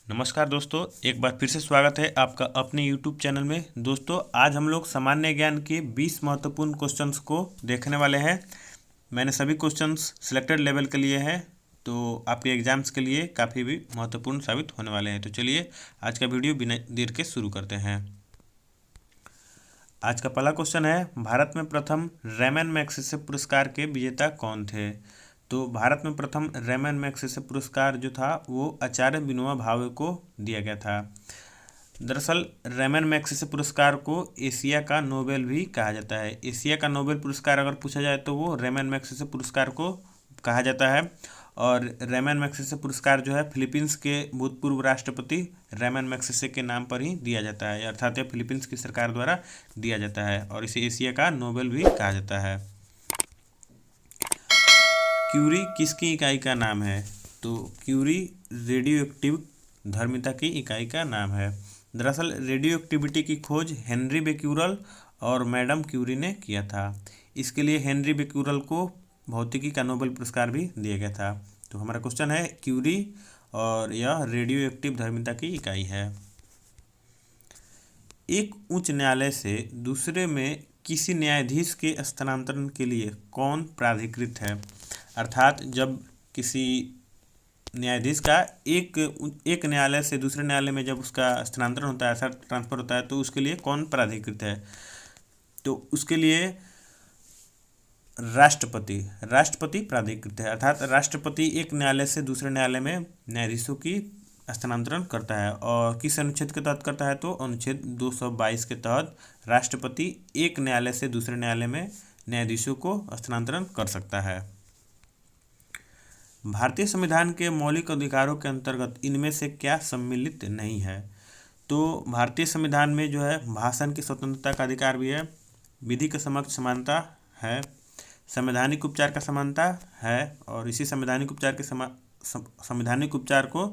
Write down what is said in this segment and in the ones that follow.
नमस्कार दोस्तों, एक बार फिर से स्वागत है आपका अपने YouTube चैनल में। दोस्तों, आज हम लोग सामान्य ज्ञान के 20 महत्वपूर्ण क्वेश्चंस को देखने वाले हैं। मैंने सभी क्वेश्चंस सिलेक्टेड लेवल के लिए हैं, तो आपके एग्जाम्स के लिए काफ़ी भी महत्वपूर्ण साबित होने वाले हैं। तो चलिए आज का वीडियो बिना देर के शुरू करते हैं। आज का पहला क्वेश्चन है, भारत में प्रथम रैमन मैग्सेसे पुरस्कार के विजेता कौन थे? तो भारत में प्रथम रैमन मैग्सेसे पुरस्कार जो था वो आचार्य विनोबा भावे को दिया गया था। दरअसल रैमन मैग्सेसे पुरस्कार को एशिया का नोबेल भी कहा जाता है। एशिया का नोबेल पुरस्कार अगर पूछा जाए तो वो रैमन मैग्सेसे पुरस्कार को कहा जाता है। और रैमन मैग्सेसे पुरस्कार जो है फिलीपींस के भूतपूर्व राष्ट्रपति रैमन मैग्सेसे के नाम पर ही दिया जाता है, अर्थात यह फिलीपींस की सरकार द्वारा दिया जाता है और इसे एशिया का नोबेल भी कहा जाता है। क्यूरी किसकी इकाई का नाम है? तो क्यूरी रेडियो एक्टिव धर्मिता की इकाई का नाम है। दरअसल रेडियो एक्टिविटी की खोज हेनरी बेक्यूरल और मैडम क्यूरी ने किया था। इसके लिए हेनरी बेक्यूरल को भौतिकी का नोबेल पुरस्कार भी दिया गया था। तो हमारा क्वेश्चन है क्यूरी और यह रेडियो एक्टिव धर्मिता की इकाई है। एक उच्च न्यायालय से दूसरे में किसी न्यायाधीश के स्थानांतरण के लिए कौन प्राधिकृत है? अर्थात जब किसी न्यायाधीश का एक न्यायालय से दूसरे न्यायालय में जब उसका स्थानांतरण होता है, अर्थात ट्रांसफर होता है, तो उसके लिए कौन प्राधिकृत है? तो उसके लिए राष्ट्रपति प्राधिकृत है। अर्थात राष्ट्रपति एक न्यायालय से दूसरे न्यायालय में न्यायाधीशों की स्थानांतरण करता है। और किस अनुच्छेद के तहत करता है? तो अनुच्छेद 222 के तहत राष्ट्रपति एक न्यायालय से दूसरे न्यायालय में न्यायाधीशों को स्थानांतरण कर सकता है। भारतीय संविधान के मौलिक अधिकारों के अंतर्गत इनमें से क्या सम्मिलित नहीं है? तो भारतीय संविधान में जो है भाषण की स्वतंत्रता का अधिकार भी है, विधि के समक्ष समानता है, संवैधानिक उपचार का समानता है और इसी संवैधानिक उपचार को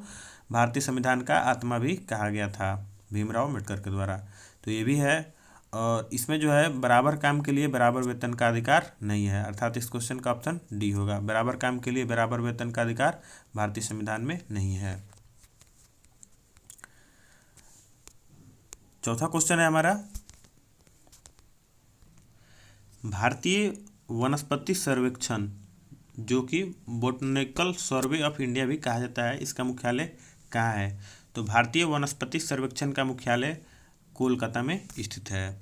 भारतीय संविधान का आत्मा भी कहा गया था भीमराव अम्बेडकर के द्वारा। तो ये भी है। और इसमें जो है बराबर काम के लिए बराबर वेतन का अधिकार नहीं है, अर्थात इस क्वेश्चन का ऑप्शन डी होगा। बराबर काम के लिए बराबर वेतन का अधिकार भारतीय संविधान में नहीं है। चौथा क्वेश्चन है हमारा, भारतीय वनस्पति सर्वेक्षण जो कि बोटनिकल सर्वे ऑफ इंडिया भी कहा जाता है, इसका मुख्यालय कहाँ है? तो भारतीय वनस्पति सर्वेक्षण का मुख्यालय कोलकाता में स्थित है।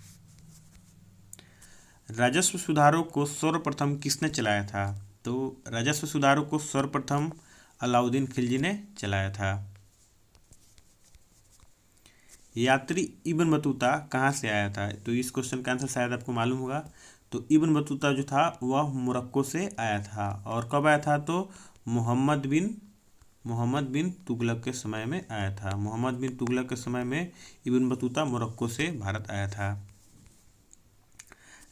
राजस्व सुधारों को सर्वप्रथम किसने चलाया था? तो राजस्व सुधारों को सर्वप्रथम अलाउद्दीन खिलजी ने चलाया था। यात्री इब्न बतूता कहाँ से आया था? तो इस क्वेश्चन का आंसर शायद आपको मालूम होगा। तो इब्न बतूता जो था वह मोरक्को से आया था। और कब आया था? तो मोहम्मद बिन तुगलक के समय में आया था। मोहम्मद बिन तुगलक के समय में इब्न बतूता मोरक्को से भारत आया था।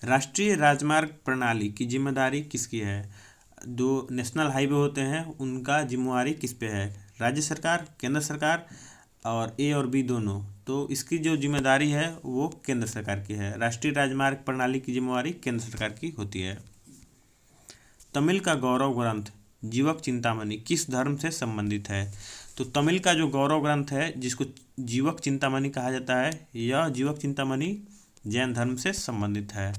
राष्ट्रीय राजमार्ग प्रणाली की जिम्मेदारी किसकी है? जो नेशनल हाईवे होते हैं उनका जिम्मेवारी किस पे है? राज्य सरकार, केंद्र सरकार और ए और बी दोनों। तो इसकी जो जिम्मेदारी है वो केंद्र सरकार की है। राष्ट्रीय राजमार्ग प्रणाली की जिम्मेवारी केंद्र सरकार की होती है। तमिल का गौरव ग्रंथ जीवक चिंतामणि किस धर्म से संबंधित है? तो तमिल का जो गौरव ग्रंथ है जिसको जीवक चिंतामणि कहा जाता है, यह जीवक चिंतामणि जैन धर्म से संबंधित है।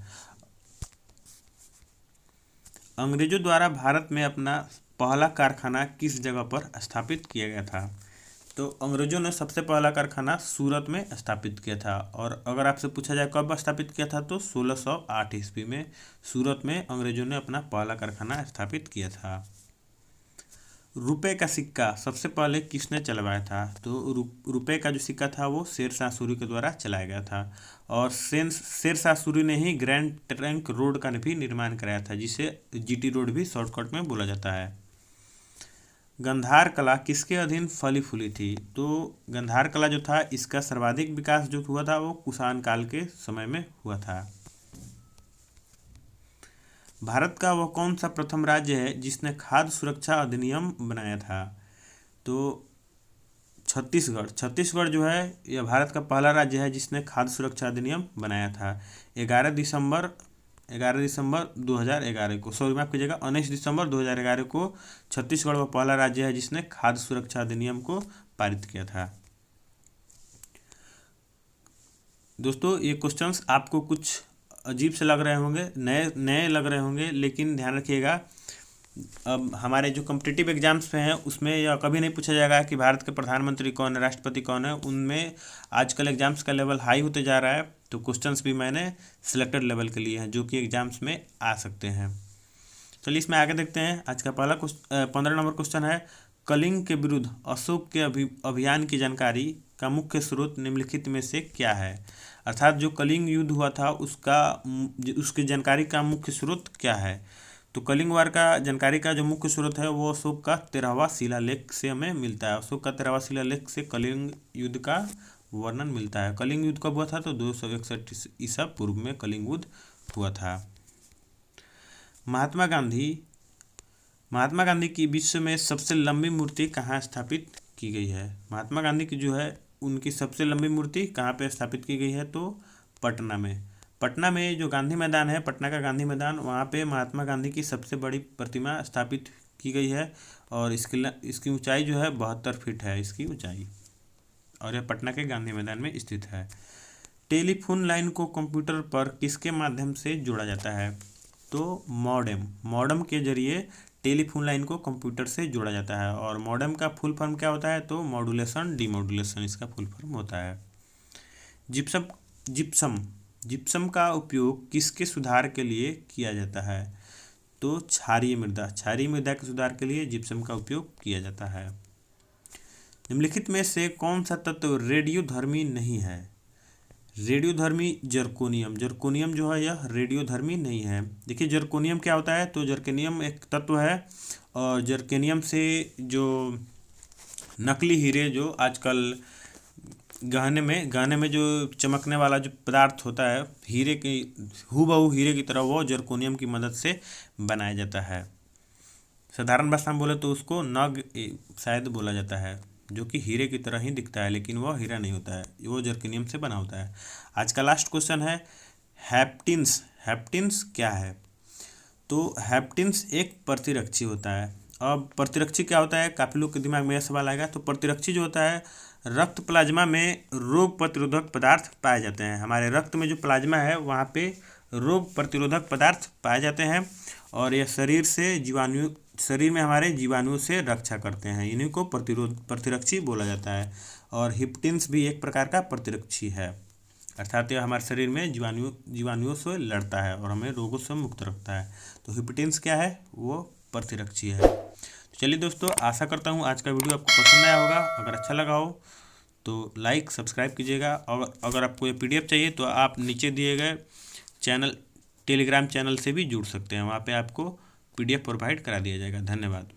अंग्रेजों द्वारा भारत में अपना पहला कारखाना किस जगह पर स्थापित किया गया था? तो अंग्रेजों ने सबसे पहला कारखाना सूरत में स्थापित किया था। और अगर आपसे पूछा जाए कब स्थापित किया था, तो 1608 ईस्वी में सूरत में अंग्रेजों ने अपना पहला कारखाना स्थापित किया था। रुपए का सिक्का सबसे पहले किसने चलवाया था? तो रुपए का जो सिक्का था वो शेरशाह सूरी के द्वारा चलाया गया था। और शेरशाह सूरी ने ही ग्रैंड ट्रंक रोड का भी निर्माण कराया था, जिसे जीटी रोड भी शॉर्टकट में बोला जाता है। गंधार कला किसके अधीन फली फूली थी? तो गंधार कला जो था इसका सर्वाधिक विकास जो हुआ था वो कुषाण काल के समय में हुआ था। भारत का वह कौन सा प्रथम राज्य है जिसने खाद्य सुरक्षा अधिनियम बनाया था? तो छत्तीसगढ़ जो है यह भारत का पहला राज्य है जिसने खाद्य सुरक्षा अधिनियम बनाया था। 11 दिसंबर 2011 को, सॉरी माफ कीजिएगा, 19 दिसंबर 2011 को छत्तीसगढ़ वह पहला राज्य है जिसने खाद्य सुरक्षा अधिनियम को पारित किया था। दोस्तों ये क्वेश्चंस आपको कुछ अजीब से लग रहे होंगे, नए नए लग रहे होंगे, लेकिन ध्यान रखिएगा अब हमारे जो कॉम्पिटिटिव एग्जाम्स पे हैं उसमें यह कभी नहीं पूछा जाएगा कि भारत के प्रधानमंत्री कौन है, राष्ट्रपति कौन है। उनमें आजकल एग्जाम्स का लेवल हाई होते जा रहा है, तो क्वेश्चंस भी मैंने सिलेक्टेड लेवल के लिए हैं जो कि एग्जाम्स में आ सकते हैं। चलिए इसमें आगे देखते हैं। आज का पहला 15 नंबर क्वेश्चन है, कलिंग के विरुद्ध अशोक के अभियान की जानकारी का मुख्य स्रोत निम्नलिखित में से क्या है। अर्थात जो कलिंग युद्ध हुआ था उसकी जानकारी का मुख्य स्रोत क्या है। तो कलिंग वार का जानकारी का जो मुख्य स्रोत है वो अशोक का 13वां शिलालेख से हमें मिलता है। अशोक का 13वां शिलालेख से कलिंग युद्ध का वर्णन मिलता है। कलिंग युद्ध कब हुआ था, तो 261 ईसा पूर्व में कलिंग युद्ध हुआ था। महात्मा गांधी की विश्व में सबसे लंबी मूर्ति कहाँ स्थापित की गई है। महात्मा गांधी की जो है उनकी सबसे लंबी मूर्ति कहाँ पे स्थापित की गई है, तो पटना में। पटना में जो गांधी मैदान है, पटना का गांधी मैदान, वहाँ पे महात्मा गांधी की सबसे बड़ी प्रतिमा स्थापित की गई है और इसकी ऊंचाई जो है 72 फीट है इसकी ऊंचाई, और यह पटना के गांधी मैदान में स्थित है। टेलीफोन लाइन को कंप्यूटर पर किसके माध्यम से जोड़ा जाता है, तो मॉडेम के जरिए टेलीफोन लाइन को कंप्यूटर से जोड़ा जाता है। और मॉडेम का फुल फॉर्म क्या होता है, तो मॉड्यूलेशन डीमॉड्यूलेशन इसका फुल फॉर्म होता है। जिप्सम का उपयोग किसके सुधार के लिए किया जाता है, तो क्षारीय मृदा के सुधार के लिए जिप्सम का उपयोग किया जाता है। निम्नलिखित में से कौन सा तत्व रेडियोधर्मी नहीं है। रेडियोधर्मी जर्कोनियम जो है यह रेडियोधर्मी नहीं है। देखिए जर्कोनियम क्या होता है, तो जर्कोनियम एक तत्व है और जर्कोनियम से जो नकली हीरे जो आजकल गहने में जो चमकने वाला जो पदार्थ होता है हीरे की हूबहू हीरे की तरह, वो जर्कोनियम की मदद से बनाया जाता है। साधारण भाषा में बोले तो उसको नग शायद बोला जाता है, जो कि हीरे की तरह ही दिखता है लेकिन वह हीरा नहीं होता है, वो जर्कोनियम से बना होता है। आज का लास्ट क्वेश्चन है हैप्टिन्स क्या है, तो हैप्टिन्स एक प्रतिरक्षी होता है। अब प्रतिरक्षी क्या होता है, काफ़ी लोग के दिमाग में यह सवाल आएगा। तो प्रतिरक्षी जो होता है, रक्त प्लाज्मा में रोग प्रतिरोधक पदार्थ पाए जाते हैं। हमारे रक्त में जो प्लाज्मा है वहाँ पे रोग प्रतिरोधक पदार्थ पाए जाते हैं और यह शरीर में हमारे जीवाणुओं से रक्षा करते हैं। इन्हीं को प्रतिरक्षी बोला जाता है। और हिप्टिन्स भी एक प्रकार का प्रतिरक्षी है, अर्थात यह हमारे शरीर में जीवाणुओं से लड़ता है और हमें रोगों से मुक्त रखता है। तो हिप्टिन्स क्या है, वो प्रतिरक्षी है। तो चलिए दोस्तों, आशा करता हूँ आज का वीडियो आपको पसंद आया होगा। अगर अच्छा लगा हो तो लाइक सब्सक्राइब कीजिएगा और अगर आपको ये PDF चाहिए तो आप नीचे दिए गए टेलीग्राम चैनल से भी जुड़ सकते हैं, वहाँ पे आपको PDF प्रोवाइड करा दिया जाएगा। धन्यवाद।